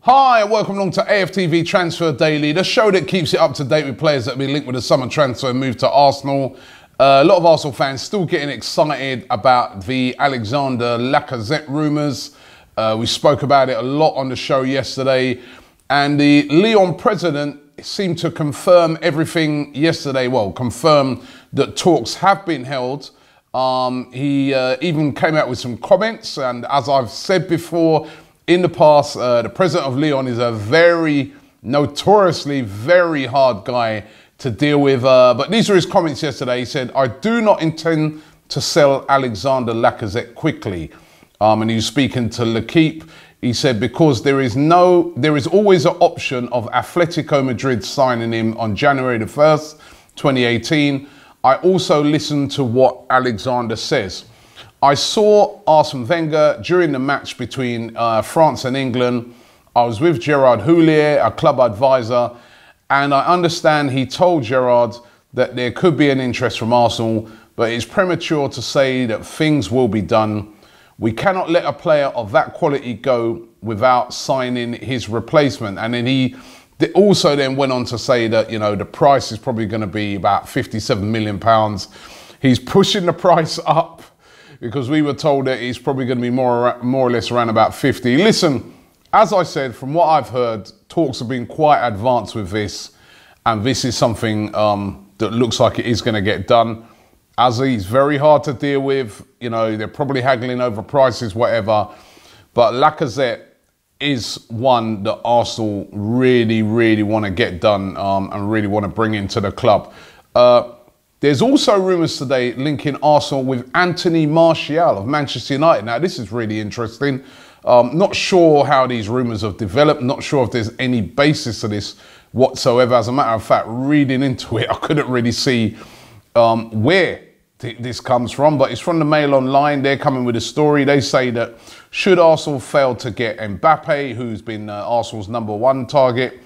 Hi, welcome along to AFTV Transfer Daily, the show that keeps you up to date with players that have been linked with a summer transfer and moved to Arsenal. A lot of Arsenal fans still getting excited about the Alexander Lacazette rumours. We spoke about it a lot on the show yesterday. And the Lyon president seemed to confirm everything yesterday. Well, confirm that talks have been held. He even came out with some comments. And as I've said before, in the past, the president of Lyon is a notoriously very hard guy to deal with. But these are his comments yesterday. He said, "I do not intend to sell Alexander Lacazette quickly." And he was speaking to L'Equipe. He said, because there is always an option of Atletico Madrid signing him on January the 1st, 2018. I also listened to what Alexander says. I saw Arsene Wenger during the match between France and England. I was with Gerard Houllier, a club advisor, and I understand he told Gerard that there could be an interest from Arsenal, but it's premature to say that things will be done. We cannot let a player of that quality go without signing his replacement. And then he also then went on to say that, you know, the price is probably going to be about £57 million. He's pushing the price up, because we were told that he's probably going to be more or less around about 50. Listen, as I said, from what I've heard, talks have been quite advanced with this, and this is something that looks like it is going to get done. As he's very hard to deal with, you know, they're probably haggling over prices, whatever. But Lacazette is one that Arsenal really, really want to get done and really want to bring into the club. There's also rumours today linking Arsenal with Anthony Martial of Manchester United. Now, this is really interesting. Not sure how these rumours have developed. Not sure if there's any basis to this whatsoever. As a matter of fact, reading into it, I couldn't really see where this comes from. But it's from the Mail Online. They're coming with a story. They say that should Arsenal fail to get Mbappe, who's been Arsenal's #1 target,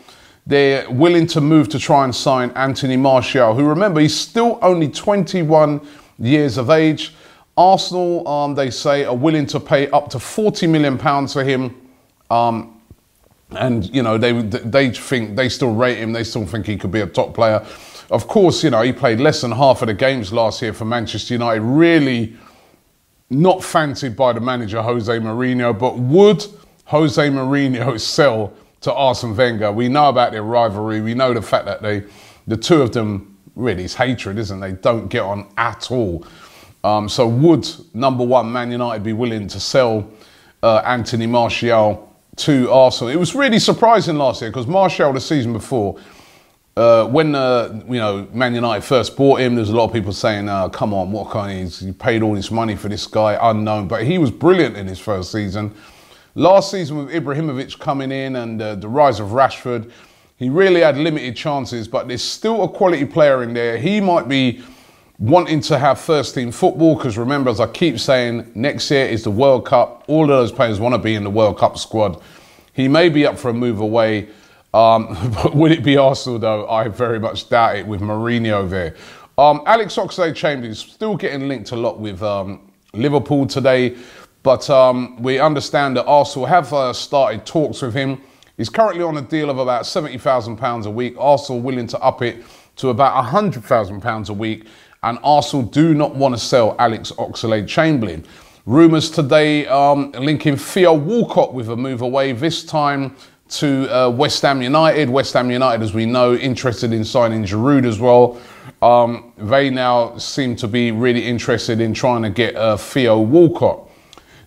they're willing to move to try and sign Anthony Martial, who, remember, he's still only 21 years of age. Arsenal, they say, are willing to pay up to £40 million for him. And, you know, they still rate him. They still think he could be a top player. Of course, you know, he played less than half of the games last year for Manchester United. Really not fancied by the manager, Jose Mourinho. But would Jose Mourinho sell to Arsene Wenger? We know about their rivalry. We know the fact that the two of them, really, it's hatred, isn't it? They don't get on at all. So would #1 Man United be willing to sell Anthony Martial to Arsenal? It was really surprising last year, because Martial, the season before, when you know, Man United first bought him, there's a lot of people saying, come on, what kind of, you paid all this money for this guy, unknown. But he was brilliant in his first season. Last season with Ibrahimovic coming in and the rise of Rashford, he really had limited chances, but there's still a quality player in there. He might be wanting to have first team football, because remember, as I keep saying, next year is the World Cup. All of those players want to be in the World Cup squad. He may be up for a move away. But would it be Arsenal, though? I very much doubt it with Mourinho there. Alex Oxlade-Chamberlain is still getting linked a lot with Liverpool today. But we understand that Arsenal have started talks with him. He's currently on a deal of about £70,000 a week. Arsenal willing to up it to about £100,000 a week. And Arsenal do not want to sell Alex Oxlade-Chamberlain. Rumours today linking Theo Walcott with a move away, this time to West Ham United. West Ham United, as we know, interested in signing Giroud as well. They now seem to be really interested in trying to get Theo Walcott.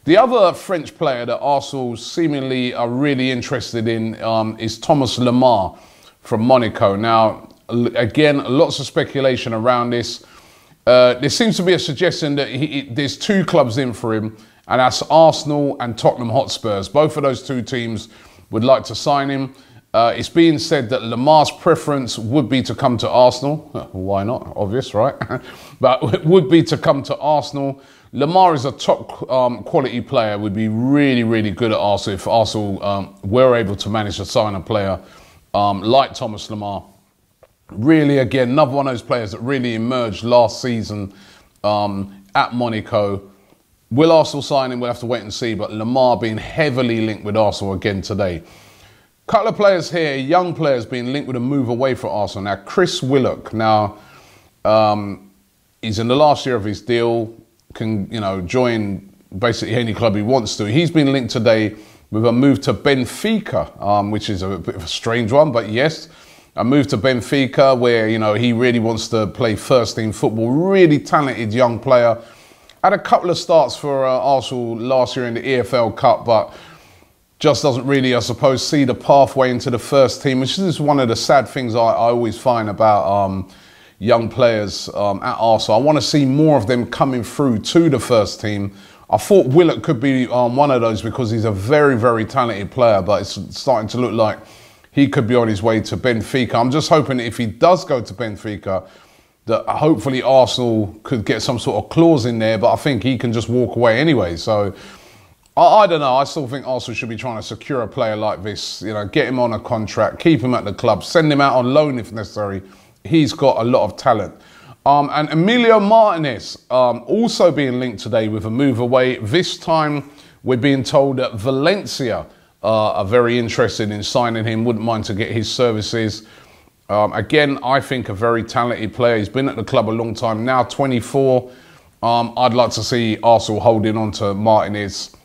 The other French player that Arsenal seemingly are really interested in is Thomas Lemar from Monaco. Now, again, lots of speculation around this. There seems to be a suggestion that there's two clubs in for him, and that's Arsenal and Tottenham Hotspurs. Both of those two teams would like to sign him. It's being said that Lamar's preference would be to come to Arsenal. Why not? Obvious, right? But it would be to come to Arsenal. Lemar is a top quality player, would be really, really good at Arsenal if Arsenal were able to manage to sign a player like Thomas Lemar. Really, again, another one of those players that really emerged last season at Monaco. Will Arsenal sign him? We'll have to wait and see. But Lemar being heavily linked with Arsenal again today. Couple of players here, young players being linked with a move away from Arsenal. Now, Chris Willock, now, he's in the last year of his deal, can, you know, join basically any club he wants to. He's been linked today with a move to Benfica, which is a bit of a strange one, but yes, a move to Benfica where, you know, he really wants to play first team football. Really talented young player. Had a couple of starts for Arsenal last year in the EFL Cup, but just doesn't really, I suppose, see the pathway into the first team, which is one of the sad things I always find about young players at Arsenal. I want to see more of them coming through to the first team. I thought Willock could be one of those because he's a very, very talented player, but it's starting to look like he could be on his way to Benfica. I'm just hoping if he does go to Benfica, that hopefully Arsenal could get some sort of clause in there, but I think he can just walk away anyway. So I don't know. I still think Arsenal should be trying to secure a player like this. You know, get him on a contract, keep him at the club, send him out on loan if necessary. He's got a lot of talent. And Emilio Martinez also being linked today with a move away. This time we're being told that Valencia are very interested in signing him, wouldn't mind to get his services. Again, I think a very talented player. He's been at the club a long time, now 24. I'd like to see Arsenal holding on to Martinez.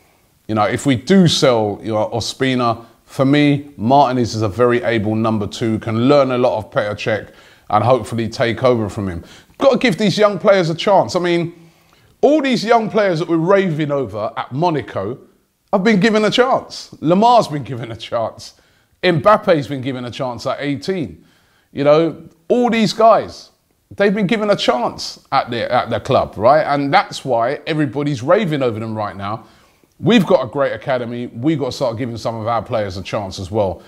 You know, if we do sell, you know, Ospina, for me, Martinez is a very able number 2, can learn a lot of Petr Cech and hopefully take over from him. Got to give these young players a chance. I mean, all these young players that we're raving over at Monaco have been given a chance. Lamar's been given a chance. Mbappe's been given a chance at 18. You know, all these guys, they've been given a chance at their club, right? And that's why everybody's raving over them right now. We've got a great academy. We've got to start giving some of our players a chance as well.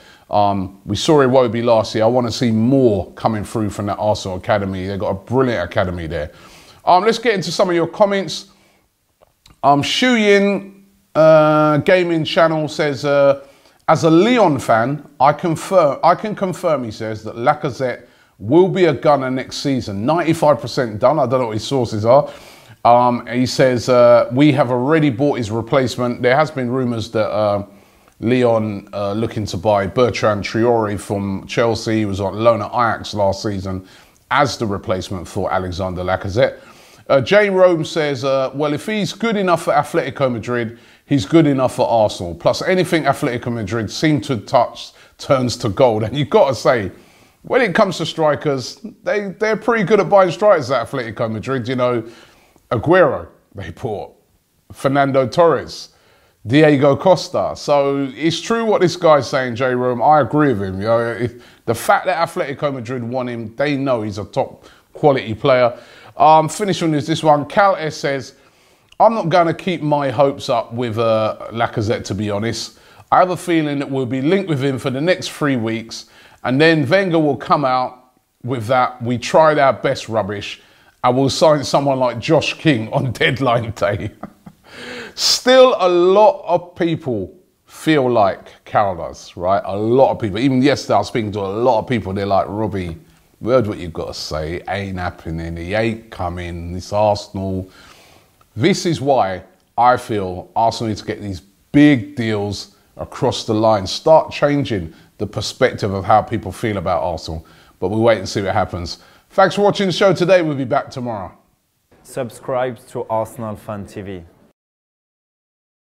We saw Iwobi last year. I want to see more coming through from that Arsenal academy. They've got a brilliant academy there. Let's get into some of your comments. Shuyin Gaming Channel says, as a Lyon fan, I can confirm, he says, that Lacazette will be a gunner next season. 95% done. I don't know what his sources are. He says, we have already bought his replacement. There has been rumours that Lyon looking to buy Bertrand Traoré from Chelsea. He was on loan at Ajax last season as the replacement for Alexander Lacazette. Jane Rome says, well, if he's good enough for Atletico Madrid, he's good enough for Arsenal. Plus, anything Atletico Madrid seem to touch turns to gold. And you've got to say, when it comes to strikers, they're pretty good at buying strikers at Atletico Madrid. You know, Aguero, they bought. Fernando Torres, Diego Costa. So it's true what this guy's saying, J. Rome. I agree with him. You know, the fact that Atletico Madrid want him, they know he's a top quality player. Finishing with this one, Cal S says, I'm not going to keep my hopes up with Lacazette, to be honest. I have a feeling that we'll be linked with him for the next 3 weeks, and then Wenger will come out with that we tried our best rubbish, and we'll sign someone like Josh King on deadline day. Still, a lot of people feel like Carol does, right? A lot of people. Even yesterday, I was speaking to a lot of people. They're like, Robbie, we heard what you've got to say. Ain't happening. He ain't coming. It's Arsenal. This is why I feel Arsenal need to get these big deals across the line. Start changing the perspective of how people feel about Arsenal. But we'll wait and see what happens. Thanks for watching the show today. We'll be back tomorrow. Subscribe to ArsenalFanTV.